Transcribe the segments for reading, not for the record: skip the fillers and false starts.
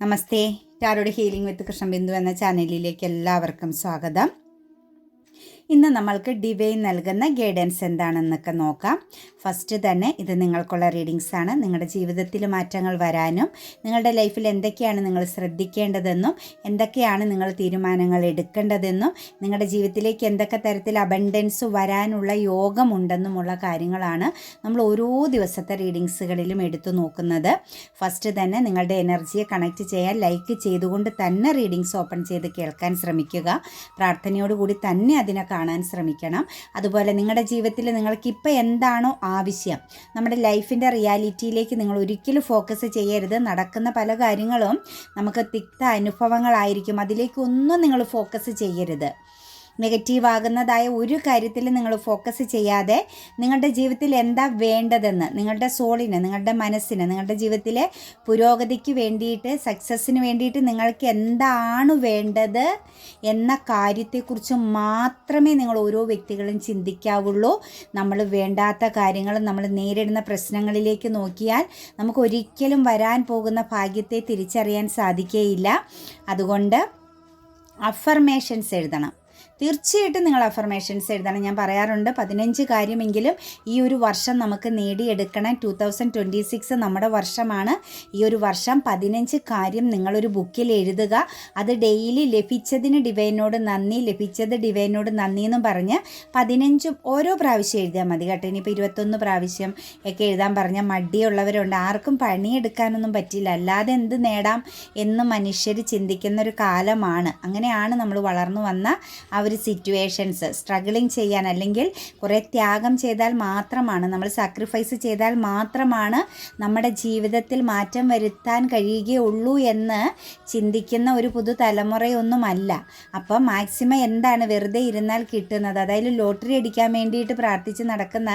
നമസ്തേ. Tarot healing വിത്ത് കൃഷ്ണബിന്ദു എന്ന ചാനലിലേക്ക് എല്ലാവർക്കും സ്വാഗതം. ഇന്ന് നമ്മൾക്ക് ഡിവൈൻ നൽകുന്ന ഗൈഡൻസ് എന്താണെന്നൊക്കെ നോക്കാം. ഫസ്റ്റ് തന്നെ ഇത് നിങ്ങൾക്കുള്ള റീഡിങ്സ് ആണ്. നിങ്ങളുടെ ജീവിതത്തിൽ മാറ്റങ്ങൾ വരാനും നിങ്ങളുടെ ലൈഫിൽ എന്തൊക്കെയാണ് നിങ്ങൾ ശ്രദ്ധിക്കേണ്ടതെന്നും എന്തൊക്കെയാണ് നിങ്ങൾ തീരുമാനങ്ങൾ എടുക്കേണ്ടതെന്നും നിങ്ങളുടെ ജീവിതത്തിലേക്ക് എന്തൊക്കെ തരത്തിൽ അബണ്ടൻസ് വരാനുള്ള യോഗമുണ്ടെന്നുമുള്ള കാര്യങ്ങളാണ് നമ്മൾ ഓരോ ദിവസത്തെ റീഡിങ്സുകളിലും എടുത്തു നോക്കുന്നത്. ഫസ്റ്റ് തന്നെ നിങ്ങളുടെ എനർജിയെ കണക്ട് ചെയ്യാൻ ലൈക്ക് ചെയ്തുകൊണ്ട് തന്നെ റീഡിങ്സ് ഓപ്പൺ ചെയ്ത് കേൾക്കാൻ ശ്രമിക്കുക. പ്രാർത്ഥനയോടുകൂടി തന്നെ അതിനെ കാണാൻ ശ്രമിക്കണം. അതുപോലെ നിങ്ങളുടെ ജീവിതത്തിൽ നിങ്ങൾക്കിപ്പോൾ എന്താണോ ആവശ്യം, നമ്മുടെ ലൈഫിൻ്റെ റിയാലിറ്റിയിലേക്ക് നിങ്ങൾ ഒരിക്കലും ഫോക്കസ് ചെയ്യരുത്. നടക്കുന്ന പല കാര്യങ്ങളും നമുക്ക് തിക്ത അനുഭവങ്ങളായിരിക്കും, അതിലേക്കൊന്നും നിങ്ങൾ ഫോക്കസ് ചെയ്യരുത്. നെഗറ്റീവ് ആകുന്നതായ ഒരു കാര്യത്തിൽ നിങ്ങൾ ഫോക്കസ് ചെയ്യാതെ നിങ്ങളുടെ ജീവിതത്തിൽ എന്താ വേണ്ടതെന്ന്, നിങ്ങളുടെ സോളിന്, നിങ്ങളുടെ മനസ്സിന്, നിങ്ങളുടെ ജീവിതത്തിലെ പുരോഗതിക്ക് വേണ്ടിയിട്ട്, സക്സസ്സിന് വേണ്ടിയിട്ട് നിങ്ങൾക്ക് എന്താണ് വേണ്ടത് എന്ന കാര്യത്തെക്കുറിച്ച് മാത്രമേ നിങ്ങൾ ഓരോ വ്യക്തികളും ചിന്തിക്കാവുള്ളൂ. നമ്മൾ വേണ്ടാത്ത കാര്യങ്ങൾ, നമ്മൾ നേരിടുന്ന പ്രശ്നങ്ങളിലേക്ക് നോക്കിയാൽ നമുക്ക് ഒരിക്കലും വരാൻ പോകുന്ന ഭാഗ്യത്തെ തിരിച്ചറിയാൻ സാധിക്കുകയില്ല. അതുകൊണ്ട് അഫർമേഷൻസ് എഴുതണം. തീർച്ചയായിട്ടും നിങ്ങൾ അഫർമേഷൻസ് എഴുതണം. ഞാൻ പറയാറുണ്ട് 15 കാര്യമെങ്കിലും ഈ ഒരു വർഷം നമുക്ക് നേടിയെടുക്കണം. 2026 നമ്മുടെ വർഷമാണ്. ഈ ഒരു വർഷം 15 കാര്യം നിങ്ങളൊരു ബുക്കിൽ എഴുതുക. അത് ഡെയിലി ലഭിച്ചതിന് ഡിവൈനോട് നന്ദി, ലഭിച്ചത് ഡിവൈനോട് നന്ദി എന്നും പറഞ്ഞ് 15 ഓരോ പ്രാവശ്യം എഴുതിയാൽ മതി കേട്ടോ. ഇനിയിപ്പോൾ 21 പ്രാവശ്യം ഒക്കെ എഴുതാൻ പറഞ്ഞാൽ മടിയുള്ളവരുണ്ട്. ആർക്കും പണിയെടുക്കാനൊന്നും പറ്റില്ല, അല്ലാതെ എന്ത് നേടാം എന്ന് മനുഷ്യർ ചിന്തിക്കുന്ന ഒരു കാലമാണ്. അങ്ങനെയാണ് നമ്മൾ വളർന്നു വന്ന ആ ഒരു സിറ്റുവേഷൻസ്. സ്ട്രഗിളിങ് ചെയ്യാൻ, അല്ലെങ്കിൽ കുറേ ത്യാഗം ചെയ്താൽ മാത്രമാണ്, നമ്മൾ സാക്രിഫൈസ് ചെയ്താൽ മാത്രമാണ് നമ്മുടെ ജീവിതത്തിൽ മാറ്റം വരുത്താൻ കഴിയുകയുള്ളൂ എന്ന് ചിന്തിക്കുന്ന ഒരു പുതുതലമുറയൊന്നുമല്ല. അപ്പം മാക്സിമം എന്താണ് വെറുതെ ഇരുന്നാൽ കിട്ടുന്നത്, അതായത് ലോട്ടറി അടിക്കാൻ വേണ്ടിയിട്ട് പ്രാർത്ഥിച്ച് നടക്കുന്ന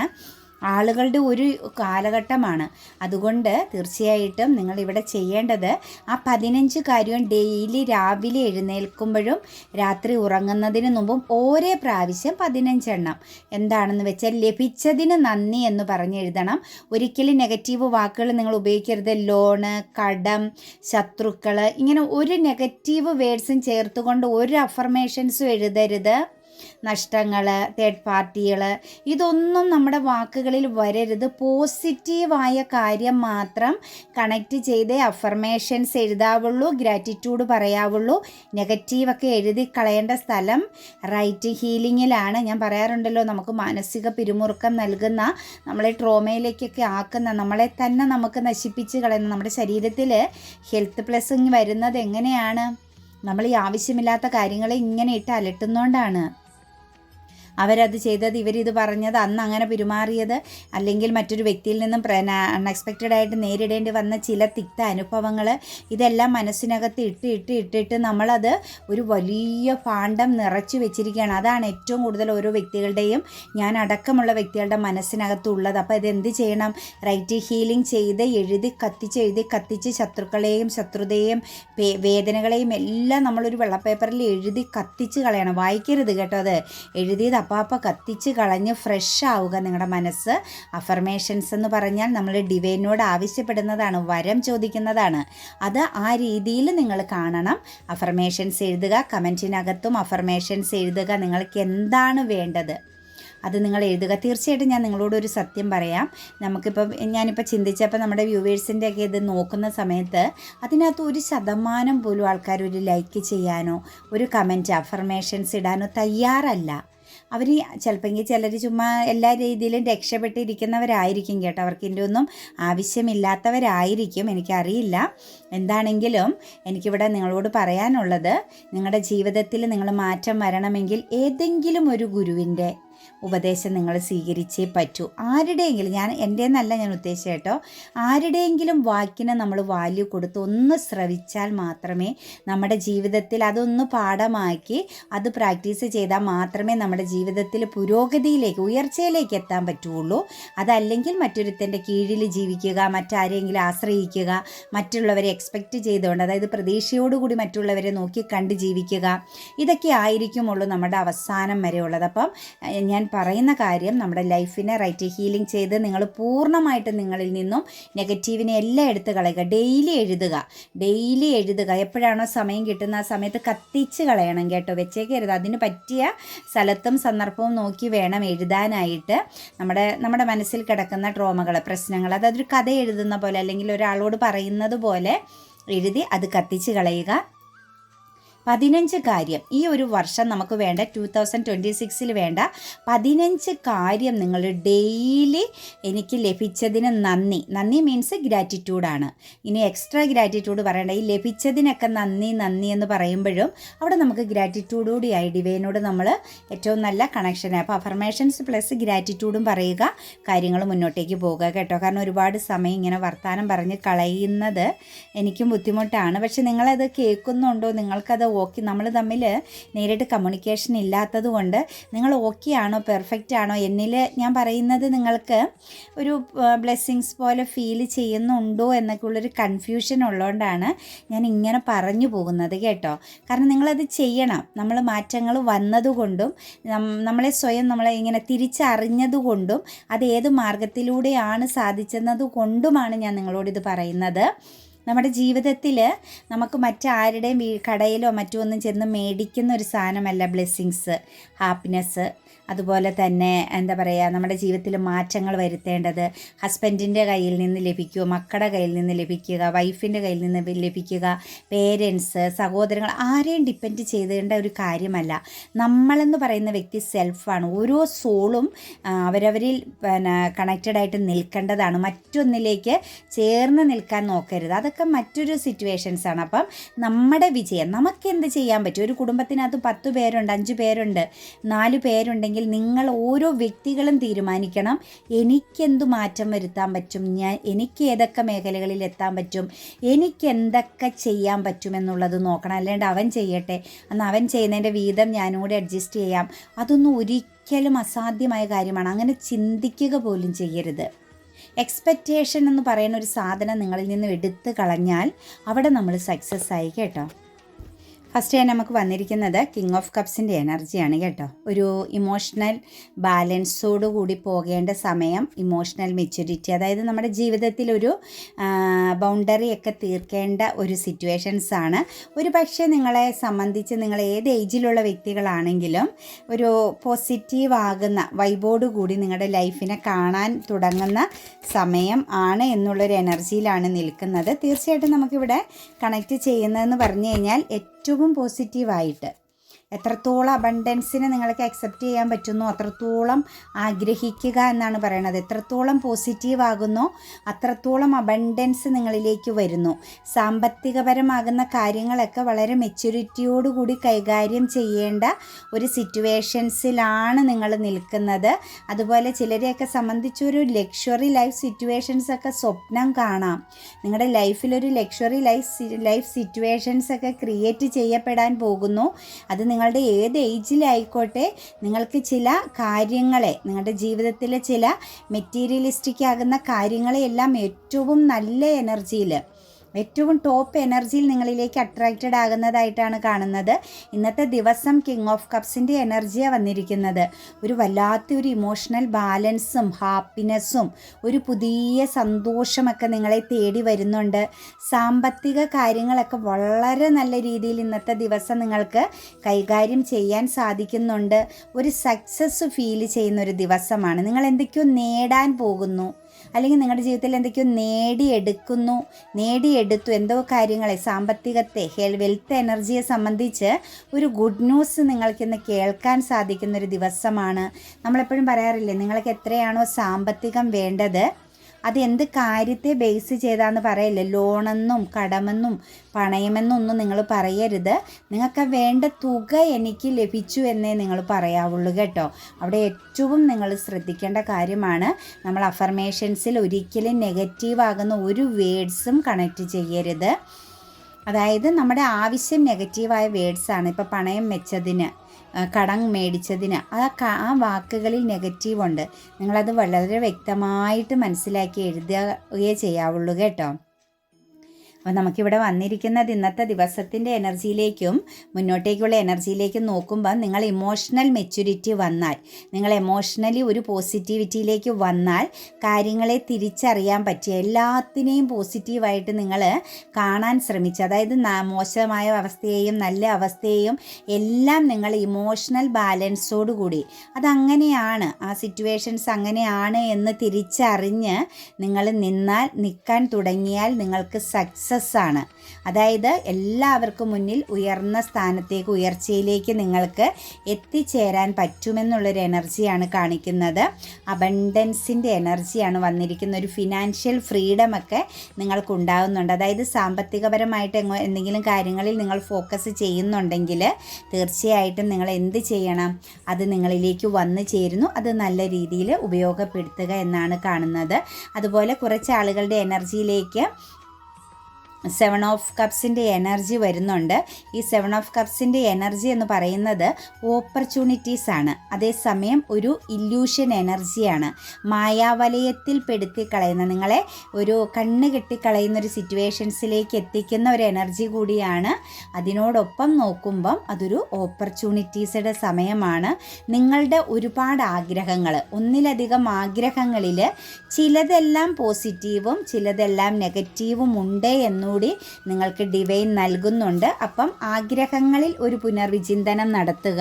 ആളുകളുടെ ഒരു കാലഘട്ടമാണ്. അതുകൊണ്ട് തീർച്ചയായിട്ടും നിങ്ങളിവിടെ ചെയ്യേണ്ടത് ആ 15 കാര്യവും ഡെയിലി രാവിലെ എഴുന്നേൽക്കുമ്പോഴും രാത്രി ഉറങ്ങുന്നതിന് മുമ്പും ഓരോ പ്രാവശ്യം 15 എണ്ണം എന്താണെന്ന് വെച്ചാൽ ലഭിച്ചതിന് നന്ദി എന്ന് പറഞ്ഞെഴുതണം. ഒരിക്കലും നെഗറ്റീവ് വാക്കുകൾ നിങ്ങൾ ഉപയോഗിക്കരുത്. ലോണ്, കടം, ശത്രുക്കൾ, ഇങ്ങനെ ഒരു നെഗറ്റീവ് വേർഡ്സും ചേർത്തുകൊണ്ട് ഒരു അഫർമേഷൻസും എഴുതരുത്. നഷ്ടങ്ങൾ, തേർഡ് പാർട്ടികൾ, ഇതൊന്നും നമ്മുടെ വാക്കുകളിൽ വരരുത്. പോസിറ്റീവായ കാര്യം മാത്രം കണക്റ്റ് ചെയ്തേ അഫർമേഷൻസ് എഴുതാവുള്ളൂ, ഗ്രാറ്റിറ്റ്യൂഡ് പറയാവുള്ളൂ. നെഗറ്റീവൊക്കെ എഴുതി കളയേണ്ട സ്ഥലം റൈറ്റ് ഹീലിങ്ങിലാണ്. ഞാൻ പറയാറുണ്ടല്ലോ, നമുക്ക് മാനസിക പിരിമുറുക്കം നൽകുന്ന, നമ്മളെ ട്രോമയിലേക്കൊക്കെ ആക്കുന്ന, നമ്മളെ തന്നെ നമുക്ക് നശിപ്പിച്ച് കളയുന്ന, നമ്മുടെ ശരീരത്തിൽ ഹെൽത്ത് പ്ലസ് വരുന്നത് എങ്ങനെയാണ്? നമ്മൾ ഈ ആവശ്യമില്ലാത്ത കാര്യങ്ങളെ ഇങ്ങനെ ഇട്ട് അലട്ടുന്നതുകൊണ്ടാണ്. അവരത് ചെയ്തത്, ഇവരിത് പറഞ്ഞത്, അന്ന് അങ്ങനെ പെരുമാറിയത്, അല്ലെങ്കിൽ മറ്റൊരു വ്യക്തിയിൽ നിന്നും അൺഎക്സ്പെക്റ്റഡ് ആയിട്ട് നേരിടേണ്ടി വന്ന ചില തിക്ത അനുഭവങ്ങൾ, ഇതെല്ലാം മനസ്സിനകത്ത് ഇട്ടിട്ട് നമ്മളത് ഒരു വലിയ ഭാണ്ഡം നിറച്ചു വെച്ചിരിക്കുകയാണ്. അതാണ് ഏറ്റവും കൂടുതൽ ഓരോ വ്യക്തികളുടെയും, ഞാൻ അടക്കമുള്ള വ്യക്തികളുടെ മനസ്സിനകത്തുള്ളത്. അപ്പോൾ ഇതെന്ത് ചെയ്യണം? റൈറ്റ് ഹീലിംഗ് ചെയ്ത് എഴുതി കത്തിച്ച് ശത്രുക്കളെയും ശത്രുതയെയും വേദനകളെയും എല്ലാം നമ്മളൊരു വെള്ളപ്പേപ്പറിൽ എഴുതി കത്തിച്ച് കളയണം. വായിക്കരുത് കേട്ടോ. അത് എഴുതിയത് അപ്പാപ്പ കത്തിച്ച് കളഞ്ഞ് ഫ്രഷ് ആവുക നിങ്ങളുടെ മനസ്സ്. അഫർമേഷൻസ് എന്ന് പറഞ്ഞാൽ നമ്മൾ ഡിവൈനോട് ആവശ്യപ്പെടുന്നതാണ്, വരം ചോദിക്കുന്നതാണ്. അത് ആ രീതിയിൽ നിങ്ങൾ കാണണം. അഫർമേഷൻസ് എഴുതുക. കമൻറ്റിനകത്തും അഫർമേഷൻസ് എഴുതുക. നിങ്ങൾക്ക് എന്താണ് വേണ്ടത് അത് നിങ്ങൾ എഴുതുക. തീർച്ചയായിട്ടും ഞാൻ നിങ്ങളോടൊരു സത്യം പറയാം. ഞാനിപ്പോൾ ചിന്തിച്ചപ്പോൾ നമ്മുടെ വ്യൂവേഴ്സിൻ്റെയൊക്കെ ഇത് നോക്കുന്ന സമയത്ത് അതിനകത്ത് 1% പോലും ആൾക്കാർ ഒരു ലൈക്ക് ചെയ്യാനോ ഒരു കമൻറ്റ് അഫർമേഷൻസ് ഇടാനോ തയ്യാറല്ല. അവർ ചിലപ്പോൾ ചിലർ ചുമ്മാ എല്ലാ രീതിയിലും രക്ഷപ്പെട്ടിരിക്കുന്നവരായിരിക്കും കേട്ടോ. അവർക്ക് ഇതിൻ്റെ ഒന്നും ആവശ്യമില്ലാത്തവരായിരിക്കും, എനിക്കറിയില്ല. എന്താണെങ്കിലും എനിക്കിവിടെ നിങ്ങളോട് പറയാനുള്ളത്, നിങ്ങളുടെ ജീവിതത്തിൽ നിങ്ങൾ മാറ്റം വരണമെങ്കിൽ ഏതെങ്കിലും ഒരു ഗുരുവിൻ്റെ ഉപദേശം നിങ്ങൾ സ്വീകരിച്ചേ പറ്റൂ. ആരുടെയെങ്കിലും, എൻ്റെന്നല്ല ഞാൻ ഉദ്ദേശിച്ചത് കേട്ടോ, ആരുടെയെങ്കിലും വാക്കിന് നമ്മൾ വാല്യൂ കൊടുത്ത് ഒന്ന് ശ്രവിച്ചാൽ മാത്രമേ നമ്മുടെ ജീവിതത്തിൽ അതൊന്ന് പാഠമാക്കി അത് പ്രാക്ടീസ് ചെയ്താൽ മാത്രമേ നമ്മുടെ ജീവിതത്തിൽ പുരോഗതിയിലേക്ക്, ഉയർച്ചയിലേക്ക് എത്താൻ പറ്റുള്ളൂ. അതല്ലെങ്കിൽ മറ്റൊരുത്തൻ്റെ കീഴിൽ ജീവിക്കുക, മറ്റാരെങ്കിലും ആശ്രയിക്കുക, മറ്റുള്ളവരെ എക്സ്പെക്റ്റ് ചെയ്തുകൊണ്ട്, അതായത് പ്രതീക്ഷയോടുകൂടി മറ്റുള്ളവരെ നോക്കി കണ്ട് ജീവിക്കുക, ഇതൊക്കെ ആയിരിക്കുമുള്ളൂ നമ്മുടെ അവസാനം വരെ ഉള്ളത്. അപ്പം ഞാൻ പറയുന്ന കാര്യം നമ്മുടെ ലൈഫിനെ റൈറ്റ് ഹീലിംഗ് ചെയ്ത് നിങ്ങൾ പൂർണ്ണമായിട്ട് നിങ്ങളിൽ നിന്നും നെഗറ്റീവിനെ എല്ലാം എടുത്ത് കളയുക. ഡെയിലി എഴുതുക. എപ്പോഴാണോ സമയം കിട്ടുന്ന ആ സമയത്ത് കത്തിച്ച് കളയണം കേട്ടോ, വെച്ചേക്കരുത്. അതിന് പറ്റിയ സ്ഥലത്തും സന്ദർഭവും നോക്കി വേണം എഴുതാനായിട്ട്. നമ്മുടെ മനസ്സിൽ കിടക്കുന്ന ട്രോമകൾ, പ്രശ്നങ്ങൾ, അതൊരു കഥ എഴുതുന്ന പോലെ അല്ലെങ്കിൽ ഒരാളോട് പറയുന്നത് പോലെ എഴുതി അത് കത്തിച്ച് കളയുക. 15 കാര്യം ഈ ഒരു വർഷം നമുക്ക് വേണ്ട 2026 വേണ്ട 15 കാര്യം നിങ്ങൾ ഡെയിലി എനിക്ക് ലഭിച്ചതിന് നന്ദി മീൻസ് ഗ്രാറ്റിറ്റ്യൂഡാണ്. ഇനി എക്സ്ട്രാ ഗ്രാറ്റിറ്റ്യൂഡ് പറയേണ്ട, ഈ ലഭിച്ചതിനൊക്കെ നന്ദി എന്ന് പറയുമ്പോഴും അവിടെ നമുക്ക് ഗ്രാറ്റിറ്റ്യൂഡോടെയായി ഡിവൈനോട് നമ്മൾ ഏറ്റവും നല്ല കണക്ഷനാണ്. അപ്പോൾ അഫർമേഷൻസ് പ്ലസ് ഗ്രാറ്റിറ്റ്യൂഡും പറയുക, കാര്യങ്ങൾ മുന്നോട്ടേക്ക് പോകുക കേട്ടോ. കാരണം ഒരുപാട് സമയം ഇങ്ങനെ വർത്തമാനം പറഞ്ഞ് കളയുന്നത് എനിക്കും ബുദ്ധിമുട്ടാണ്. പക്ഷെ നിങ്ങളത് കേൾക്കുന്നുണ്ടോ, നിങ്ങൾക്കത് ഓക്കെ, നമ്മൾ തമ്മിൽ നേരിട്ട് കമ്മ്യൂണിക്കേഷൻ ഇല്ലാത്തത് കൊണ്ട് നിങ്ങൾ ഓക്കെ ആണോ, പെർഫെക്റ്റ് ആണോ, എന്നിൽ ഞാൻ പറയുന്നത് നിങ്ങൾക്ക് ഒരു ബ്ലെസ്സിങ്സ് പോലെ ഫീൽ ചെയ്യുന്നുണ്ടോ എന്നൊക്കെ ഉള്ളൊരു കൺഫ്യൂഷൻ ഉള്ളതുകൊണ്ടാണ് ഞാൻ ഇങ്ങനെ പറഞ്ഞു പോകുന്നത് കേട്ടോ. കാരണം നിങ്ങളത് ചെയ്യണം. നമ്മൾ മാറ്റങ്ങൾ വന്നതുകൊണ്ടും നമ്മളെ സ്വയം നമ്മളെ ഇങ്ങനെ തിരിച്ചറിഞ്ഞതുകൊണ്ടും അത് ഏത് മാർഗത്തിലൂടെയാണ് സാധിച്ചത് കൊണ്ടുമാണ് ഞാൻ നിങ്ങളോടിത് പറയുന്നത്. നമ്മുടെ ജീവിതത്തിൽ നമുക്ക് മറ്റാരുടെയും കടയിലോ മറ്റോ ഒന്നും ചെന്ന് മേടിക്കുന്ന ഒരു സാധനമല്ല ബ്ലെസ്സിങ്സ്, ഹാപ്പിനെസ്. അതുപോലെ തന്നെ എന്താ പറയുക, നമ്മുടെ ജീവിതത്തിൽ മാറ്റങ്ങൾ വരുത്തേണ്ടത് ഹസ്ബൻഡിൻ്റെ കയ്യിൽ നിന്ന് ലഭിക്കുക, മക്കളുടെ കയ്യിൽ നിന്ന് ലഭിക്കുക, വൈഫിൻ്റെ കയ്യിൽ നിന്ന് ലഭിക്കുക, പേരൻസ്, സഹോദരങ്ങൾ, ആരെയും ഡിപ്പെൻഡ് ചെയ്തേണ്ട ഒരു കാര്യമല്ല. നമ്മളെന്ന് പറയുന്ന വ്യക്തി സെൽഫാണ്. ഓരോ സോളും അവരവരിൽ കണക്റ്റഡായിട്ട് നിൽക്കേണ്ടതാണ്. മറ്റൊന്നിലേക്ക് ചേർന്ന് നിൽക്കാൻ നോക്കരുത്. അതൊക്കെ മറ്റൊരു സിറ്റുവേഷൻസാണ്. അപ്പം നമ്മുടെ വിജയം നമുക്കെന്ത് ചെയ്യാൻ പറ്റും? ഒരു കുടുംബത്തിനകത്ത് 10 പേരുണ്ട്, 5 പേരുണ്ട്, 4 പേരുണ്ടെങ്കിൽ നിങ്ങൾ ഓരോ വ്യക്തികളും തീരുമാനിക്കണം, എനിക്കെന്ത് മാറ്റം വരുത്താൻ പറ്റും, എനിക്ക് ഏതൊക്കെ മേഖലകളിൽ എത്താൻ പറ്റും, എനിക്ക് എന്തൊക്കെ ചെയ്യാൻ പറ്റുമെന്നുള്ളത് നോക്കണം. അല്ലാണ്ട് അവൻ ചെയ്യട്ടെ, എന്നാൽ അവൻ ചെയ്യുന്നതിൻ്റെ വീതം ഞാനും കൂടി അഡ്ജസ്റ്റ് ചെയ്യാം, അതൊന്നും ഒരിക്കലും അസാധ്യമായ കാര്യമാണ്. അങ്ങനെ ചിന്തിക്കുക പോലും ചെയ്യരുത്. എക്സ്പെക്റ്റേഷൻ എന്ന് പറയുന്ന ഒരു സാധനം നിങ്ങളിൽ നിന്ന് എടുത്തു കളഞ്ഞാൽ അവിടെ നമ്മൾ സക്സസ് ആയി കേട്ടോ. ഫസ്റ്റ് നമുക്ക് വന്നിരിക്കുന്നത് കിങ് ഓഫ് കപ്സിൻ്റെ എനർജിയാണ് കേട്ടോ. ഒരു ഇമോഷണൽ ബാലൻസോട് കൂടി പോകേണ്ട സമയം, ഇമോഷണൽ മെച്യൂരിറ്റി, അതായത് നമ്മുടെ ജീവിതത്തിലൊരു ബൗണ്ടറിയൊക്കെ തീർക്കേണ്ട ഒരു സിറ്റുവേഷൻസാണ്. ഒരു പക്ഷേ നിങ്ങളെ സംബന്ധിച്ച് നിങ്ങൾ ഏത് ഏജിലുള്ള വ്യക്തികളാണെങ്കിലും ഒരു പോസിറ്റീവ് ആകുന്ന വൈബോട് കൂടി നിങ്ങളുടെ ലൈഫിനെ കാണാൻ തുടങ്ങുന്ന സമയം ആണ് എന്നുള്ളൊരു എനർജിയിലാണ് നിൽക്കുന്നത്. തീർച്ചയായിട്ടും നമുക്കിവിടെ കണക്റ്റ് ചെയ്യുന്നതെന്ന് പറഞ്ഞു കഴിഞ്ഞാൽ ഏറ്റവും പോസിറ്റീവായിട്ട് എത്രത്തോളം അബണ്ടൻസിനെ നിങ്ങൾക്ക് അക്സെപ്റ്റ് ചെയ്യാൻ പറ്റുന്നോ അത്രത്തോളം ആഗ്രഹിക്കുക എന്നാണ് പറയുന്നത്. എത്രത്തോളം പോസിറ്റീവ് ആകുന്നോ അത്രത്തോളം അബണ്ടൻസ് നിങ്ങളിലേക്ക് വരുന്നു. സാമ്പത്തികപരമാകുന്ന കാര്യങ്ങളൊക്കെ വളരെ മെച്യൂരിറ്റിയോടുകൂടി കൈകാര്യം ചെയ്യേണ്ട ഒരു സിറ്റുവേഷൻസിലാണ് നിങ്ങൾ നിൽക്കുന്നത്. അതുപോലെ ചിലരെയൊക്കെ സംബന്ധിച്ചൊരു ലക്ഷറി ലൈഫ് സിറ്റുവേഷൻസൊക്കെ സ്വപ്നം കാണാം. നിങ്ങളുടെ ലൈഫിലൊരു ലക്ഷറി ലൈഫ് സിറ്റുവേഷൻസൊക്കെ ക്രിയേറ്റ് ചെയ്യപ്പെടാൻ പോകുന്നു. അത് നിങ്ങളുടെ ഏത് ഏജിലായിക്കോട്ടെ, നിങ്ങൾക്ക് ചില കാര്യങ്ങളെ, നിങ്ങളുടെ ജീവിതത്തിലെ ചില മെറ്റീരിയലിസ്റ്റിക് ആകുന്ന കാര്യങ്ങളെയെല്ലാം ഏറ്റവും നല്ല എനർജിയിൽ, ഏറ്റവും ടോപ്പ് എനർജിയിൽ നിങ്ങളിലേക്ക് അട്രാക്റ്റഡ് ആകുന്നതായിട്ടാണ് കാണുന്നത്. ഇന്നത്തെ ദിവസം കിങ് ഓഫ് കപ്സിൻ്റെ എനർജിയാണ് വന്നിരിക്കുന്നത്. ഒരു വല്ലാത്തൊരു ഇമോഷണൽ ബാലൻസും ഹാപ്പിനെസ്സും ഒരു പുതിയ സന്തോഷമൊക്കെ നിങ്ങളെ തേടി വരുന്നുണ്ട്. സാമ്പത്തിക കാര്യങ്ങളൊക്കെ വളരെ നല്ല രീതിയിൽ ഇന്നത്തെ ദിവസം നിങ്ങൾക്ക് കൈകാര്യം ചെയ്യാൻ സാധിക്കുന്നുണ്ട്. ഒരു സക്സസ് ഫീൽ ചെയ്യുന്ന ഒരു ദിവസമാണ്. നിങ്ങൾ എന്തൊക്കെയോ നേടാൻ പോകുന്നു, അല്ലെങ്കിൽ നിങ്ങളുടെ ജീവിതത്തിൽ എന്തൊക്കെയോ നേടിയെടുത്തു എന്തോ കാര്യങ്ങളെ, സാമ്പത്തികത്തെ, വെൽത്ത് എനർജിയെ സംബന്ധിച്ച് ഒരു ഗുഡ് ന്യൂസ് നിങ്ങൾക്കിന്ന് കേൾക്കാൻ സാധിക്കുന്നൊരു ദിവസമാണ്. നമ്മളെപ്പോഴും പറയാറില്ലേ, നിങ്ങൾക്ക് എത്രയാണോ സാമ്പത്തികം വേണ്ടത് അത് എന്ത് കാര്യത്തെ ബേസ് ചെയ്താന്ന് പറയില്ല. ലോണെന്നും കടമെന്നും പണയമെന്നും ഒന്നും നിങ്ങൾ പറയരുത്. നിങ്ങൾക്ക് വേണ്ട തുക എനിക്ക് ലഭിച്ചു എന്നേ നിങ്ങൾ പറയാവുള്ളൂ കേട്ടോ. അവിടെ ഏറ്റവും നിങ്ങൾ ശ്രദ്ധിക്കേണ്ട കാര്യമാണ്, നമ്മൾ അഫർമേഷൻസിൽ ഒരിക്കലും നെഗറ്റീവ് ആകുന്ന ഒരു വേഡ്സും കണക്റ്റ് ചെയ്യരുത്. അതായത് നമ്മുടെ ആവശ്യം നെഗറ്റീവായ വേഡ്സാണ്. ഇപ്പോൾ പണയം വെച്ചതിന്, കടം മേടിച്ചതിന്, ആ വാക്കുകളിൽ നെഗറ്റീവ് ഉണ്ട്. നിങ്ങളത് വളരെ വ്യക്തമായിട്ട് മനസ്സിലാക്കി എഴുതുകയേ ചെയ്യാവുള്ളൂ കേട്ടോ. അപ്പോൾ നമുക്കിവിടെ വന്നിരിക്കുന്നത് ഇന്നത്തെ ദിവസത്തിൻ്റെ എനർജിയിലേക്കും മുന്നോട്ടേക്കുള്ള എനർജിയിലേക്കും നോക്കുമ്പോൾ നിങ്ങൾ ഇമോഷണൽ മെച്യൂരിറ്റി വന്നാൽ, നിങ്ങൾ എമോഷണലി ഒരു പോസിറ്റിവിറ്റിയിലേക്ക് വന്നാൽ കാര്യങ്ങളെ തിരിച്ചറിയാൻ പറ്റിയ എല്ലാത്തിനെയും പോസിറ്റീവായിട്ട് നിങ്ങൾ കാണാൻ ശ്രമിച്ചു. അതായത് മോശമായ അവസ്ഥയെയും നല്ല അവസ്ഥയെയും എല്ലാം നിങ്ങൾ ഇമോഷണൽ ബാലൻസോട് കൂടി അതങ്ങനെയാണ്, ആ സിറ്റുവേഷൻസ് അങ്ങനെയാണ് എന്ന് തിരിച്ചറിഞ്ഞ് നിങ്ങൾ നിൽക്കാൻ തുടങ്ങിയാൽ നിങ്ങൾക്ക് സക്സസ് ആണ്. അതായത് എല്ലാവർക്കും മുന്നിൽ ഉയർന്ന സ്ഥാനത്തേക്ക്, ഉയർച്ചയിലേക്ക് നിങ്ങൾക്ക് എത്തിച്ചേരാൻ പറ്റുമെന്നുള്ളൊരു എനർജിയാണ് കാണിക്കുന്നത്. അബണ്ടൻസിൻ്റെ എനർജിയാണ് വന്നിരിക്കുന്ന. ഒരു ഫിനാൻഷ്യൽ ഫ്രീഡമൊക്കെ നിങ്ങൾക്കുണ്ടാകുന്നുണ്ട്. അതായത് സാമ്പത്തികപരമായിട്ട് എന്തെങ്കിലും കാര്യങ്ങളിൽ നിങ്ങൾ ഫോക്കസ് ചെയ്യുന്നുണ്ടെങ്കിൽ തീർച്ചയായിട്ടും നിങ്ങൾ എന്ത് ചെയ്യണം, അത് നിങ്ങളിലേക്ക് വന്നു ചേരുന്നു. അത് നല്ല രീതിയിൽ ഉപയോഗപ്പെടുത്തുക എന്നാണ് കാണുന്നത്. അതുപോലെ കുറച്ച് ആളുകളുടെ എനർജിയിലേക്ക് 7 ഓഫ് കപ്സിൻ്റെ എനർജി വരുന്നുണ്ട്. ഈ 7 ഓഫ് കപ്സിൻ്റെ എനർജി എന്ന് പറയുന്നത് ഓപ്പർച്യൂണിറ്റീസ് ആണ്. അതേസമയം ഒരു ഇല്യൂഷൻ എനർജിയാണ്. മായാവലയത്തിൽ പെടുത്തിക്കളയുന്ന, നിങ്ങളെ ഒരു കണ്ണ് കെട്ടിക്കളയുന്നൊരു സിറ്റുവേഷൻസിലേക്ക് എത്തിക്കുന്ന ഒരു എനർജി കൂടിയാണ്. അതിനോടൊപ്പം നോക്കുമ്പം അതൊരു ഓപ്പർച്യൂണിറ്റീസുടെ സമയമാണ്. നിങ്ങളുടെ ഒരുപാട് ആഗ്രഹങ്ങൾ, ഒന്നിലധികം ആഗ്രഹങ്ങളിൽ ചിലതെല്ലാം പോസിറ്റീവും ചിലതെല്ലാം നെഗറ്റീവും ഉണ്ട് എന്നുകൂടി നിങ്ങൾക്ക് ഡിവൈൻ നൽകുന്നുണ്ട്. അപ്പം ആഗ്രഹങ്ങളിൽ ഒരു പുനർവിചിന്തനം നടത്തുക.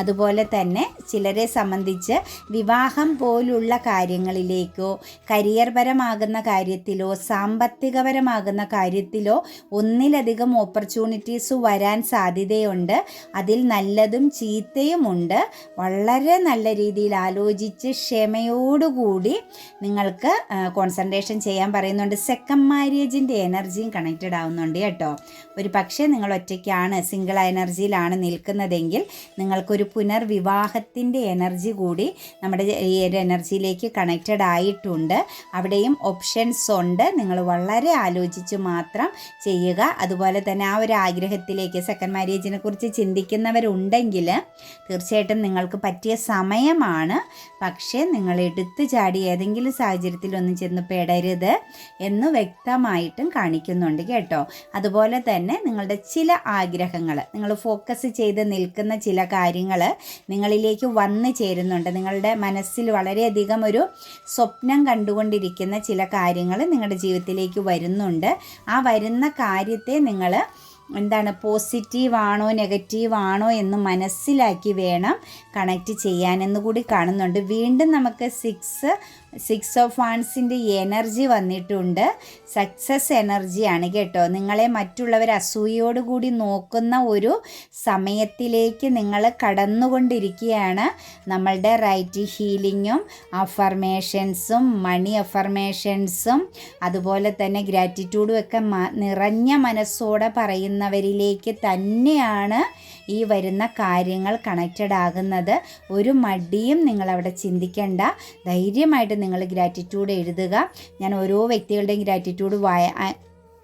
അതുപോലെ തന്നെ ചിലരെ സംബന്ധിച്ച് വിവാഹം പോലുള്ള കാര്യങ്ങളിലേക്കോ കരിയർ പരമാകുന്ന കാര്യത്തിലോ സാമ്പത്തികപരമാകുന്ന കാര്യത്തിലോ ഒന്നിലധികം ഓപ്പർച്യൂണിറ്റീസ് വരാൻ സാധ്യതയുണ്ട്. അതിൽ നല്ലതും ചീത്തയുമുണ്ട്. വളരെ നല്ല രീതിയിൽ ആലോചിച്ച് ക്ഷമയോടുകൂടി നിങ്ങൾക്ക് കോൺസെൻട്രേഷൻ ചെയ്യാൻ പറയുന്നുണ്ട്. സെക്കൻഡ് മാരേജിൻ്റെ എനർജിയും കണക്റ്റഡ് ആവുന്നുണ്ട് കേട്ടോ. ഒരു പക്ഷേ നിങ്ങൾ ഒറ്റയ്ക്കാണ്, സിംഗിൾ എനർജിയിലാണ് നിൽക്കുന്നതെങ്കിൽ നിങ്ങൾക്കൊരു പുനർവിവാഹത്തിൻ്റെ എനർജി കൂടി നമ്മുടെ ഈ ഒരു എനർജിയിലേക്ക് കണക്റ്റഡ് ആയിട്ടുണ്ട്. അവിടെയും ഓപ്ഷൻസ് ഉണ്ട്. നിങ്ങൾ വളരെ ആലോചിച്ച് മാത്രം ചെയ്യുക. അതുപോലെ തന്നെ ആ ഒരു ആഗ്രഹത്തിലേക്ക്, സെക്കൻഡ് മാരേജിനെ കുറിച്ച് ചിന്തിക്കുന്നവരുണ്ടെങ്കിൽ തീർച്ചയായിട്ടും നിങ്ങൾക്ക് പറ്റിയ സമയമാണ്. പക്ഷേ നിങ്ങൾ എടുത്തു ചാടി ഏതെങ്കിലും സാഹചര്യത്തിലൊന്നും ചെന്ന് പെടരുത് എന്ന് വ്യക്തമായിട്ടും കാണിക്കുന്നുണ്ട് കേട്ടോ. അതുപോലെ തന്നെ നിങ്ങളുടെ ചില ആഗ്രഹങ്ങൾ, നിങ്ങൾ ഫോക്കസ് ചെയ്ത് നിൽക്കുന്ന ചില കാര്യങ്ങൾ നിങ്ങളിലേക്ക് വന്നു ചേരുന്നുണ്ട്. നിങ്ങളുടെ മനസ്സിൽ വളരെയധികം ഒരു സ്വപ്നം കണ്ടുകൊണ്ടിരിക്കുന്ന ചില കാര്യങ്ങൾ നിങ്ങളുടെ ജീവിതത്തിലേക്ക് വരുന്നുണ്ട്. ആ വരുന്ന കാര്യത്തെ നിങ്ങൾ പോസിറ്റീവാണോ നെഗറ്റീവാണോ എന്ന് മനസ്സിലാക്കി വേണം കണക്റ്റ് ചെയ്യാനെന്ന് കൂടി കാണുന്നുണ്ട്. വീണ്ടും നമുക്ക് 6 ഓഫ് വാൻസിൻ്റെ എനർജി വന്നിട്ടുണ്ട്. സക്സസ് എനർജിയാണ് കേട്ടോ. നിങ്ങളെ മറ്റുള്ളവർ അസൂയോടുകൂടി നോക്കുന്ന ഒരു സമയത്തിലേക്ക് നിങ്ങൾ കടന്നുകൊണ്ടിരിക്കുകയാണ്. നമ്മളുടെ റൈറ്റ് ഹീലിങ്ങും അഫർമേഷൻസും മണി അഫർമേഷൻസും അതുപോലെ തന്നെ ഗ്രാറ്റിറ്റ്യൂഡും ഒക്കെ നിറഞ്ഞ മനസ്സോടെ പറയുന്നവരിലേക്ക് തന്നെയാണ് ഈ വരുന്ന കാര്യങ്ങൾ കണക്റ്റഡ് ആകുന്നത്. ഒരു മടിയും നിങ്ങളവിടെ ചിന്തിക്കേണ്ട. ധൈര്യമായിട്ട് നിങ്ങൾ ഗ്രാറ്റിറ്റ്യൂഡ് എഴുതുക. ഞാൻ ഓരോ വ്യക്തികളുടെയും ഗ്രാറ്റിറ്റ്യൂഡ്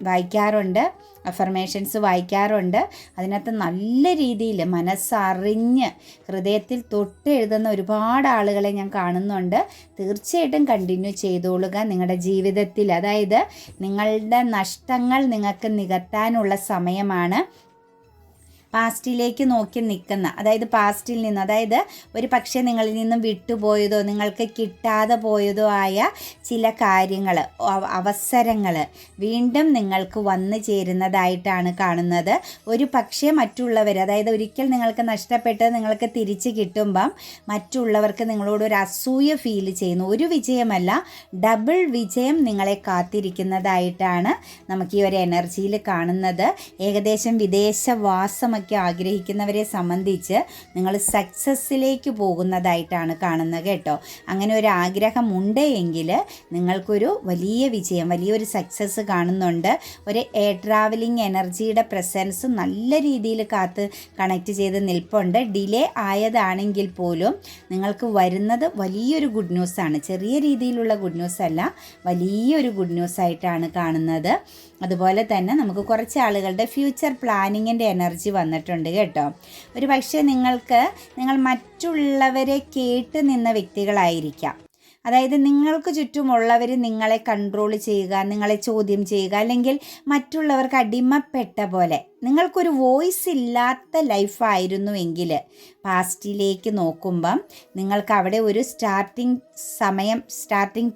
വായിക്കാറുണ്ട്, അഫർമേഷൻസ് വായിക്കാറുണ്ട്. അതിനകത്ത് നല്ല രീതിയിൽ മനസ്സറിഞ്ഞ് ഹൃദയത്തിൽ തൊട്ട് എഴുതുന്ന ഒരുപാട് ആളുകളെ ഞാൻ കാണുന്നുണ്ട്. തീർച്ചയായിട്ടും കണ്ടിന്യൂ ചെയ്തോളുക നിങ്ങളുടെ ജീവിതത്തിൽ. അതായത് നിങ്ങളുടെ നഷ്ടങ്ങൾ നിങ്ങൾക്ക് നികത്താനുള്ള സമയമാണ്. പാസ്റ്റിലേക്ക് നോക്കി നിൽക്കുന്ന, അതായത് പാസ്റ്റിൽ നിന്ന്, അതായത് ഒരു പക്ഷേ നിങ്ങളിൽ നിന്നും വിട്ടുപോയതോ നിങ്ങൾക്ക് കിട്ടാതെ പോയതോ ആയ ചില കാര്യങ്ങൾ, അവസരങ്ങൾ വീണ്ടും നിങ്ങൾക്ക് വന്നു ചേരുന്നതായിട്ടാണ് കാണുന്നത്. ഒരു പക്ഷേ മറ്റുള്ളവർ, അതായത് ഒരിക്കൽ നിങ്ങൾക്ക് നഷ്ടപ്പെട്ടത് നിങ്ങൾക്ക് തിരിച്ച് കിട്ടുമ്പം മറ്റുള്ളവർക്ക് നിങ്ങളോട് ഒരു അസൂയ ഫീൽ ചെയ്യുന്നു. ഒരു വിജയമല്ല, ഡബിൾ വിജയം നിങ്ങളെ കാത്തിരിക്കുന്നതായിട്ടാണ് നമുക്ക് ഈ ഒരു എനർജിയിൽ കാണുന്നത്. ഏകദേശം വിദേശവാസമൊക്കെ ആഗ്രഹിക്കുന്നവരെ സംബന്ധിച്ച് നിങ്ങൾ സക്സസ്സിലേക്ക് പോകുന്നതായിട്ടാണ് കാണുന്നത് കേട്ടോ. അങ്ങനെ ഒരു ആഗ്രഹം ഉണ്ട് എങ്കിൽ നിങ്ങൾക്കൊരു വലിയ വിജയം, വലിയൊരു സക്സസ് കാണുന്നുണ്ട്. ഒരു എയർ ട്രാവലിംഗ് എനർജിയുടെ പ്രസൻസ് നല്ല രീതിയിൽ കണക്റ്റ് ചെയ്ത് നിൽപ്പുണ്ട്. ഡിലേ ആയതാണെങ്കിൽ പോലും നിങ്ങൾക്ക് വരുന്നത് വലിയൊരു ഗുഡ് ന്യൂസാണ്. ചെറിയ രീതിയിലുള്ള ഗുഡ് ന്യൂസ് അല്ല, വലിയൊരു ഗുഡ് ന്യൂസായിട്ടാണ് കാണുന്നത്. അതുപോലെ തന്നെ നമുക്ക് കുറച്ച് ആളുകളുടെ ഫ്യൂച്ചർ പ്ലാനിങ്ങിൻ്റെ എനർജി വന്നിട്ടുണ്ട് കേട്ടോ. ഒരു പക്ഷേ നിങ്ങൾ മറ്റുള്ളവരെ കേട്ട് നിന്ന വ്യക്തികളായിരിക്കാം. അതായത് നിങ്ങൾക്ക് ചുറ്റുമുള്ളവർ നിങ്ങളെ കൺട്രോൾ ചെയ്യുക, നിങ്ങളെ ചോദ്യം ചെയ്യുക, അല്ലെങ്കിൽ മറ്റുള്ളവർക്ക് അടിമപ്പെട്ട പോലെ നിങ്ങൾക്കൊരു വോയിസ് ഇല്ലാത്ത ലൈഫായിരുന്നുവെങ്കിൽ പാസ്റ്റിലേക്ക് നോക്കുമ്പം നിങ്ങൾക്ക് അവിടെ ഒരു സ്റ്റാർട്ടിംഗ്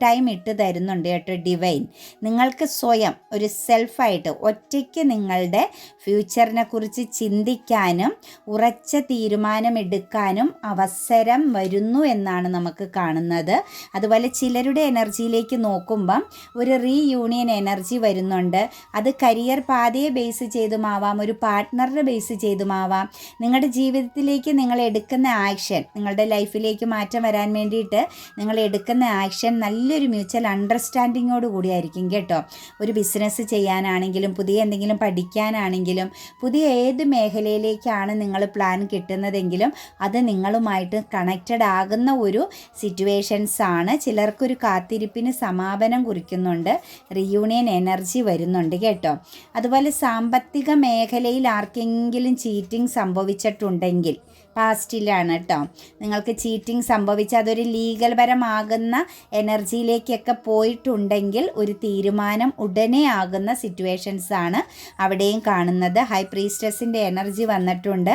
ടൈം ഇട്ട് തരുന്നുണ്ട് കേട്ടോ ഡിവൈൻ. നിങ്ങൾക്ക് സ്വയം ഒരു സെൽഫായിട്ട് ഒറ്റയ്ക്ക് നിങ്ങളുടെ ഫ്യൂച്ചറിനെ കുറിച്ച് ചിന്തിക്കാനും ഉറച്ച തീരുമാനമെടുക്കാനും അവസരം വരുന്നു എന്നാണ് നമുക്ക് കാണുന്നത്. അതുപോലെ ചിലരുടെ എനർജിയിലേക്ക് നോക്കുമ്പം ഒരു റീയൂണിയൻ എനർജി വരുന്നുണ്ട്. അത് കരിയർ പാതയെ ബേസ് ചെയ്തുമാവാം, ഒരു പാർട്ട്ണറുടെ ബേസ് ചെയ്തുമാവാം. നിങ്ങളുടെ ജീവിതത്തിലേക്ക് നിങ്ങൾ എടുക്കുന്ന ആക്ഷൻ, നിങ്ങളുടെ ലൈഫിലേക്ക് മാറ്റം വരാൻ വേണ്ടിയിട്ട് നിങ്ങൾ എടുക്കുന്ന ആക്ഷൻ നല്ലൊരു മ്യൂച്വൽ അണ്ടർസ്റ്റാൻഡിങ്ങോട് കൂടിയായിരിക്കും കേട്ടോ. ഒരു ബിസിനസ് ചെയ്യാനാണെങ്കിലും പുതിയ എന്തെങ്കിലും പഠിക്കാനാണെങ്കിലും പുതിയ ഏത് മേഖലയിലേക്കാണ് നിങ്ങൾ പ്ലാൻ കിട്ടുന്നതെങ്കിലും അത് നിങ്ങളുമായിട്ട് കണക്റ്റഡ് ആകുന്ന ഒരു സിറ്റുവേഷൻസ് ആണ്. ചിലർക്കൊരു കാത്തിരിപ്പിന് സമാപനം കുറിക്കുന്നുണ്ട്, റിയൂണിയൻ എനർജി വരുന്നുണ്ട് കേട്ടോ. അതുപോലെ സാമ്പത്തിക മേഖലയിൽ ആർക്കെങ്കിലും ചീറ്റിംഗ് സംഭവിച്ചിട്ടുണ്ടെങ്കിൽ പാസ്റ്റിലാണ് കേട്ടോ. നിങ്ങൾക്ക് ചീറ്റിംഗ് സംഭവിച്ച് അതൊരു ലീഗൽ പരമാകുന്ന എനർജിയിലേക്കൊക്കെ പോയിട്ടുണ്ടെങ്കിൽ ഒരു തീരുമാനം ഉടനെ ആകുന്ന സിറ്റുവേഷൻസാണ് അവിടെയും കാണുന്നത്. ഹൈ പ്രീസ്റ്റസിൻ്റെ എനർജി വന്നിട്ടുണ്ട്.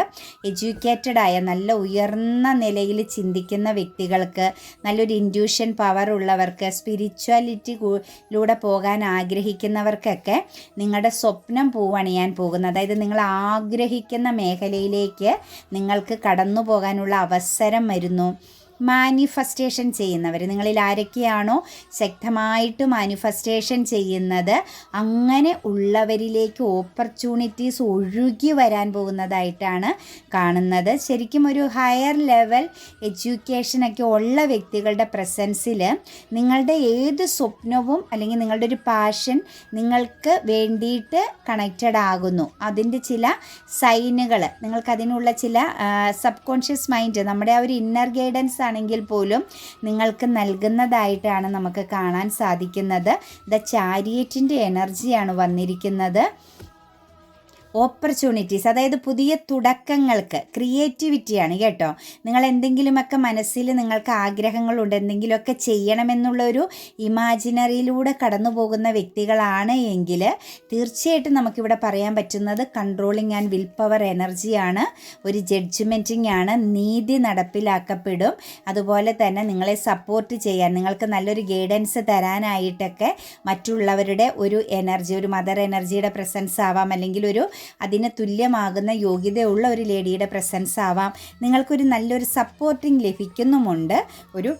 എഡ്യൂക്കേറ്റഡ് ആയ നല്ല ഉയർന്ന നിലയിൽ ചിന്തിക്കുന്ന വ്യക്തികൾക്ക്, നല്ലൊരു ഇൻറ്റ്യൂഷൻ പവർ ഉള്ളവർക്ക്, സ്പിരിച്വാലിറ്റിയിലൂടെ പോകാൻ ആഗ്രഹിക്കുന്നവർക്കൊക്കെ നിങ്ങളുടെ സ്വപ്നം പൂവണിയാൻ പോകുന്നത്, അതായത് നിങ്ങൾ ആഗ്രഹിക്കുന്ന മേഖലയിലേക്ക് നിങ്ങൾക്ക് കടന്നു പോകാനുള്ള അവസരം വരുന്നു. മാനിഫെസ്റ്റേഷൻ ചെയ്യുന്നവർ, നിങ്ങളിൽ ആരൊക്കെയാണോ ശക്തമായിട്ട് മാനിഫെസ്റ്റേഷൻ ചെയ്യുന്നത് അങ്ങനെ ഉള്ളവരിലേക്ക് ഓപ്പർച്യൂണിറ്റീസ് ഒഴുകി വരാൻ പോകുന്നതായിട്ടാണ് കാണുന്നത്. ശരിക്കും ഒരു ഹയർ ലെവൽ എഡ്യൂക്കേഷനൊക്കെ ഉള്ള വ്യക്തികളുടെ പ്രസൻസിൽ നിങ്ങളുടെ ഏത് സ്വപ്നവും അല്ലെങ്കിൽ നിങ്ങളുടെ ഒരു പാഷൻ നിങ്ങൾക്ക് വേണ്ടിയിട്ട് കണക്റ്റഡ് ആകുന്നു. അതിൻ്റെ ചില സൈനുകൾ, നിങ്ങൾക്കതിനുള്ള ചില സബ് കോൺഷ്യസ് മൈൻഡ്, നമ്മുടെ ആ ഒരു ഇന്നർ ഗൈഡൻസ് ആണെങ്കിൽ പോലും നിങ്ങൾക്ക് നൽകുന്നതായിട്ടാണ് നമുക്ക് കാണാൻ സാധിക്കുന്നത്. ദ ചാരിയറ്റിൻ്റെ എനർജിയാണ് വന്നിരിക്കുന്നത്. ഓപ്പർച്യൂണിറ്റീസ്, അതായത് പുതിയ തുടക്കങ്ങൾക്ക് ക്രിയേറ്റിവിറ്റിയാണ് കേട്ടോ. നിങ്ങൾ എന്തെങ്കിലുമൊക്കെ മനസ്സിൽ നിങ്ങൾക്ക് ആഗ്രഹങ്ങളുണ്ട്, എന്തെങ്കിലുമൊക്കെ ചെയ്യണമെന്നുള്ളൊരു ഇമാജിനറിയിലൂടെ കടന്നു പോകുന്ന വ്യക്തികളാണ് എങ്കിൽ തീർച്ചയായിട്ടും നമുക്കിവിടെ പറയാൻ പറ്റുന്നത് കൺട്രോളിങ് ആൻഡ് വിൽ പവർ എനർജിയാണ്. ഒരു ജഡ്ജ്മെൻറ്റിംഗ് ആണ്, നീതി നടപ്പിലാക്കപ്പെടും. അതുപോലെ തന്നെ നിങ്ങളെ സപ്പോർട്ട് ചെയ്യാൻ, നിങ്ങൾക്ക് നല്ലൊരു ഗൈഡൻസ് തരാനായിട്ടൊക്കെ മറ്റുള്ളവരുടെ ഒരു എനർജി, ഒരു മദർ എനർജിയുടെ പ്രസൻസ് ആവാം, അല്ലെങ്കിൽ ഒരു അതിന് തുല്യമാകുന്ന യോഗ്യതയുള്ള ഒരു ലേഡിയുടെ പ്രസൻസ് ആവാം. നിങ്ങൾക്കൊരു നല്ലൊരു സപ്പോർട്ടിങ് ലഭിക്കുന്നുമുണ്ട്. ഒരു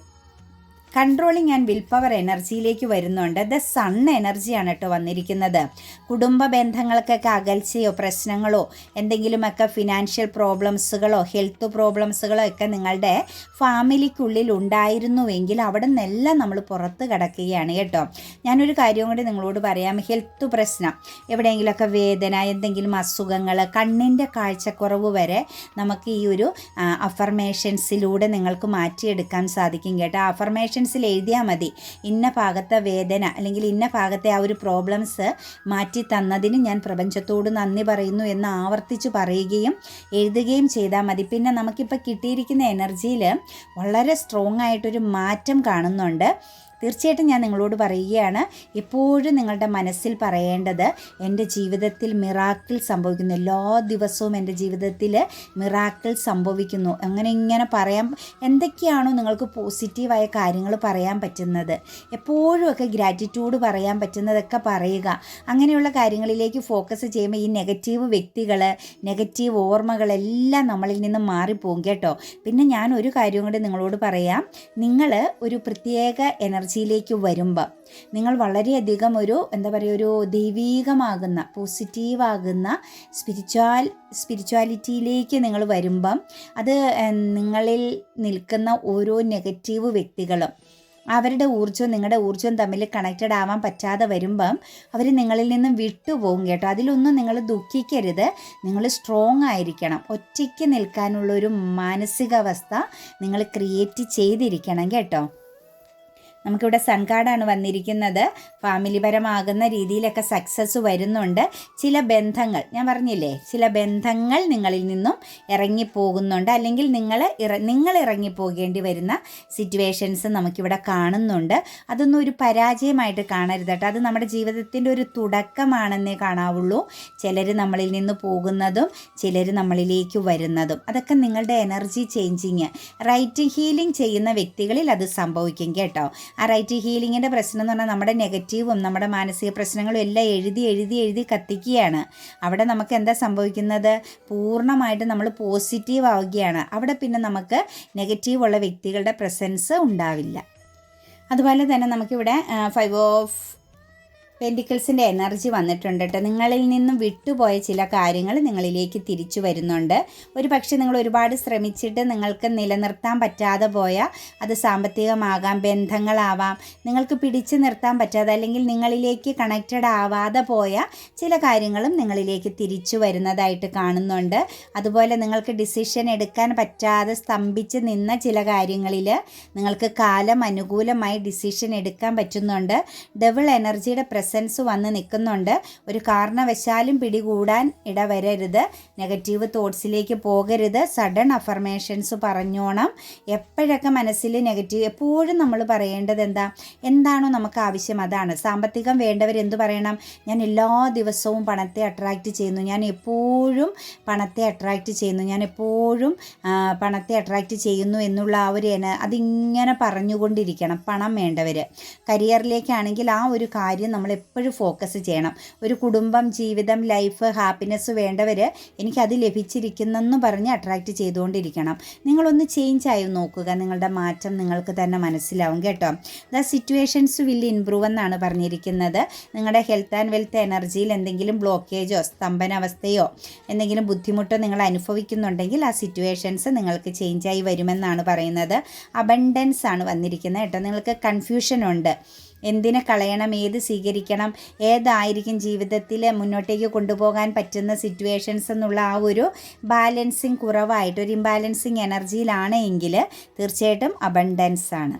കൺട്രോളിങ് ആൻഡ് വിൽ പവർ എനർജിയിലേക്ക് വരുന്നുണ്ട്. ദ സൺ എനർജിയാണ് കേട്ടോ വന്നിരിക്കുന്നത്. കുടുംബ ബന്ധങ്ങൾക്കൊക്കെ അകൽച്ചയോ പ്രശ്നങ്ങളോ എന്തെങ്കിലുമൊക്കെ ഫിനാൻഷ്യൽ പ്രോബ്ലംസുകളോ ഹെൽത്ത് പ്രോബ്ലംസുകളോ ഒക്കെ നിങ്ങളുടെ ഫാമിലിക്കുള്ളിൽ ഉണ്ടായിരുന്നുവെങ്കിൽ അവിടെ നിന്നെല്ലാം നമ്മൾ പുറത്ത് കിടക്കുകയാണ് കേട്ടോ. ഞാനൊരു കാര്യം കൂടി നിങ്ങളോട് പറയാം. ഹെൽത്ത് പ്രശ്നം, എവിടെയെങ്കിലുമൊക്കെ വേദന, എന്തെങ്കിലും അസുഖങ്ങൾ, കണ്ണിൻ്റെ കാഴ്ചക്കുറവ് വരെ നമുക്ക് ഈ ഒരു അഫർമേഷൻസിലൂടെ നിങ്ങൾക്ക് മാറ്റിയെടുക്കാൻ സാധിക്കും കേട്ടോ. അഫർമേഷൻ എഴുതിയാൽ മതി, ഇന്ന ഭാഗത്തെ വേദന അല്ലെങ്കിൽ ഇന്ന ഭാഗത്തെ ആ ഒരു പ്രോബ്ലംസ് മാറ്റി തന്നതിന് ഞാൻ പ്രപഞ്ചത്തോട് നന്ദി പറയുന്നു എന്ന് ആവർത്തിച്ച് പറയുകയും എഴുതുകയും ചെയ്താൽ മതി. പിന്നെ നമുക്കിപ്പോൾ കിട്ടിയിരിക്കുന്ന എനർജിയിൽ വളരെ സ്ട്രോങ് ആയിട്ടൊരു മാറ്റം കാണുന്നുണ്ട്. തീർച്ചയായിട്ടും ഞാൻ നിങ്ങളോട് പറയുകയാണ്, എപ്പോഴും നിങ്ങളുടെ മനസ്സിൽ പറയേണ്ടത് എൻ്റെ ജീവിതത്തിൽ മിറാക്കിൾ സംഭവിക്കുന്നു, എല്ലാ ദിവസവും എൻ്റെ ജീവിതത്തിൽ മിറാക്കിൾ സംഭവിക്കുന്നു. അങ്ങനെ ഇങ്ങനെ പറയാൻ, എന്തൊക്കെയാണോ നിങ്ങൾക്ക് പോസിറ്റീവായ കാര്യങ്ങൾ പറയാൻ പറ്റുന്നത്, എപ്പോഴും ഒക്കെ ഗ്രാറ്റിറ്റ്യൂഡ് പറയാൻ പറ്റുന്നതൊക്കെ പറയുക. അങ്ങനെയുള്ള കാര്യങ്ങളിലേക്ക് ഫോക്കസ് ചെയ്യുമ്പോൾ ഈ നെഗറ്റീവ് വ്യക്തികൾ, നെഗറ്റീവ് ഓർമ്മകളെല്ലാം നമ്മളിൽ നിന്ന് മാറിപ്പോകും കേട്ടോ. പിന്നെ ഞാൻ ഒരു കാര്യം കൂടി നിങ്ങളോട് പറയാം. നിങ്ങൾ ഒരു പ്രത്യേക എനർജിയിലേക്ക് വരുമ്പോൾ നിങ്ങൾ വളരെയധികം ഒരു ഒരു ദൈവീകമാകുന്ന പോസിറ്റീവാകുന്ന സ്പിരിച്വാലിറ്റിയിലേക്ക് നിങ്ങൾ വരുമ്പം അത് നിങ്ങളിൽ നിൽക്കുന്ന ഓരോ നെഗറ്റീവ് വ്യക്തികളും അവരുടെ ഊർജ്ജവും നിങ്ങളുടെ ഊർജ്ജവും തമ്മിൽ കണക്റ്റഡ് ആവാൻ പറ്റാതെ വരുമ്പം അവർ നിങ്ങളിൽ നിന്നും വിട്ടുപോകും കേട്ടോ. അതിലൊന്നും നിങ്ങൾ ദുഃഖിക്കരുത്. നിങ്ങൾ സ്ട്രോങ് ആയിരിക്കണം. ഒറ്റയ്ക്ക് നിൽക്കാനുള്ളൊരു മാനസികാവസ്ഥ നിങ്ങൾ ക്രിയേറ്റ് ചെയ്തിരിക്കണം കേട്ടോ. നമുക്കിവിടെ സൺ കാർഡാണ് വന്നിരിക്കുന്നത്. ഫാമിലിപരമാകുന്ന രീതിയിലൊക്കെ സക്സസ് വരുന്നുണ്ട്. ചില ബന്ധങ്ങൾ, ഞാൻ പറഞ്ഞില്ലേ, ചില ബന്ധങ്ങൾ നിങ്ങളിൽ നിന്നും ഇറങ്ങിപ്പോകുന്നുണ്ട്, അല്ലെങ്കിൽ നിങ്ങൾ ഇറങ്ങിപ്പോകേണ്ടി വരുന്ന സിറ്റുവേഷൻസ് നമുക്കിവിടെ കാണുന്നുണ്ട്. അതൊന്നും ഒരു പരാജയമായിട്ട് കാണരുത് കേട്ടോ. അത് നമ്മുടെ ജീവിതത്തിൻ്റെ ഒരു തുടക്കമാണെന്നേ കാണാവുള്ളൂ. ചിലർ നമ്മളിൽ നിന്ന് പോകുന്നതും ചിലർ നമ്മളിലേക്ക് വരുന്നതും അതൊക്കെ നിങ്ങളുടെ എനർജി ചേഞ്ചിങ്, റൈറ്റ് ഹീലിംഗ് ചെയ്യുന്ന വ്യക്തികളിൽ അത് സംഭവിക്കും കേട്ടോ. ആ റൈറ്റ് ഹീലിങ്ങിൻ്റെ പ്രശ്നം എന്ന് പറഞ്ഞാൽ നമ്മുടെ നെഗറ്റീവും നമ്മുടെ മാനസിക പ്രശ്നങ്ങളും എല്ലാം എഴുതി കത്തിക്കുകയാണ്. അവിടെ നമുക്ക് എന്താ സംഭവിക്കുന്നത്? പൂർണ്ണമായിട്ട് നമ്മൾ പോസിറ്റീവ് ആവുകയാണ്. അവിടെ പിന്നെ നമുക്ക് നെഗറ്റീവുള്ള വ്യക്തികളുടെ പ്രസൻസ് ഉണ്ടാവില്ല. അതുപോലെ തന്നെ നമുക്കിവിടെ 5 ഓഫ് പെൻറ്റിക്കിൾസിൻ്റെ എനർജി വന്നിട്ടുണ്ട് കേട്ടോ. നിങ്ങളിൽ നിന്നും വിട്ടുപോയ ചില കാര്യങ്ങൾ നിങ്ങളിലേക്ക് തിരിച്ചു വരുന്നുണ്ട്. ഒരു പക്ഷേ നിങ്ങൾ ഒരുപാട് ശ്രമിച്ചിട്ട് നിങ്ങൾക്ക് നിലനിർത്താൻ പറ്റാതെ പോയ, അത് സാമ്പത്തികമാകാം, ബന്ധങ്ങളാവാം, നിങ്ങൾക്ക് പിടിച്ചു നിർത്താൻ പറ്റാതെ അല്ലെങ്കിൽ നിങ്ങളിലേക്ക് കണക്റ്റഡ് ആവാതെ പോയ ചില കാര്യങ്ങളും നിങ്ങളിലേക്ക് തിരിച്ചു വരുന്നതായിട്ട് കാണുന്നുണ്ട്. അതുപോലെ നിങ്ങൾക്ക് ഡിസിഷൻ എടുക്കാൻ പറ്റാതെ സ്തംഭിച്ച് നിന്ന ചില കാര്യങ്ങളിൽ നിങ്ങൾക്ക് കാലം അനുകൂലമായി ഡിസിഷൻ എടുക്കാൻ പറ്റുന്നുണ്ട്. ഡബിൾ എനർജിയുടെ പ്രസൻസ് വന്ന് നിൽക്കുന്നുണ്ട്. ഒരു കാരണവശാലും പിടികൂടാൻ ഇടവരരുത്. നെഗറ്റീവ് തോട്ട്സിലേക്ക് പോകരുത്. സഡൻ അഫർമേഷൻസ് പറഞ്ഞോണം. എപ്പോഴൊക്കെ മനസ്സിൽ നെഗറ്റീവ്, എപ്പോഴും നമ്മൾ പറയേണ്ടത് എന്താണോ നമുക്ക് ആവശ്യം അതാണ്. സാമ്പത്തികം വേണ്ടവരെന്ത് പറയണം? ഞാൻ എല്ലാ ദിവസവും പണത്തെ അട്രാക്റ്റ് ചെയ്യുന്നു, ഞാൻ എപ്പോഴും പണത്തെ അട്രാക്റ്റ് ചെയ്യുന്നു, ഞാൻ എപ്പോഴും പണത്തെ അട്രാക്റ്റ് ചെയ്യുന്നു എന്നുള്ള ആ ഒരു അതിങ്ങനെ പറഞ്ഞുകൊണ്ടിരിക്കണം. പണം വേണ്ടവർ കരിയറിലേക്കാണെങ്കിൽ ആ ഒരു കാര്യം നമ്മൾ എപ്പോഴും ഫോക്കസ് ചെയ്യണം. ഒരു കുടുംബം, ജീവിതം, ലൈഫ്, ഹാപ്പിനെസ് വേണ്ടവർ എനിക്കത് ലഭിച്ചിരിക്കുന്നെന്ന് പറഞ്ഞ് അട്രാക്റ്റ് ചെയ്തുകൊണ്ടിരിക്കണം. നിങ്ങളൊന്ന് ചേഞ്ച് ആയി നോക്കുക, നിങ്ങളുടെ മാറ്റം നിങ്ങൾക്ക് തന്നെ മനസ്സിലാവും കേട്ടോ. ദ സിറ്റുവേഷൻസ് വിൽ ഇംപ്രൂവ് എന്നാണ് പറഞ്ഞിരിക്കുന്നത്. നിങ്ങളുടെ ഹെൽത്ത് ആൻഡ് വെൽത്ത് എനർജിയിൽ എന്തെങ്കിലും ബ്ലോക്കേജോ സ്തംഭനാവസ്ഥയോ എന്തെങ്കിലും ബുദ്ധിമുട്ടോ നിങ്ങൾ അനുഭവിക്കുന്നുണ്ടെങ്കിൽ ആ സിറ്റുവേഷൻസ് നിങ്ങൾക്ക് ചേഞ്ചായി വരുമെന്നാണ് പറയുന്നത്. അബണ്ടൻസ് ആണ് വന്നിരിക്കുന്നത് കേട്ടോ. നിങ്ങൾക്ക് കൺഫ്യൂഷനുണ്ട്, എന്തിനെ കളയണം, ഏത് സ്വീകരിക്കണം, ഏതായിരിക്കും ജീവിതത്തിൽ മുന്നോട്ടേക്ക് കൊണ്ടുപോകാൻ പറ്റുന്ന സിറ്റുവേഷൻസ് എന്നുള്ള ആ ഒരു ബാലൻസിങ് കുറവായിട്ട് ഒരു ഇംബാലൻസിങ് എനർജിയിലാണ് എങ്കിൽ തീർച്ചയായിട്ടും അബണ്ടൻസ് ആണ്.